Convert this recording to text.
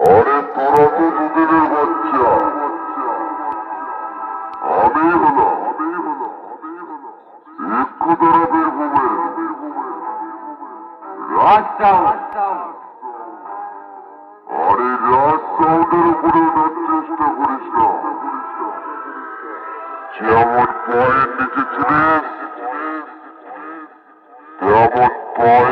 আরে তোরা তো দুদিনের বাচ্চা, আমি হলাম একদারা বীরভূমের রাজ সাউন্ড। আর এই রাজ সাউন্ডের উপরে ওঠার চেষ্টা করিস না। যেমন পায়ের নিচে ছিলিস তেমন পায়ের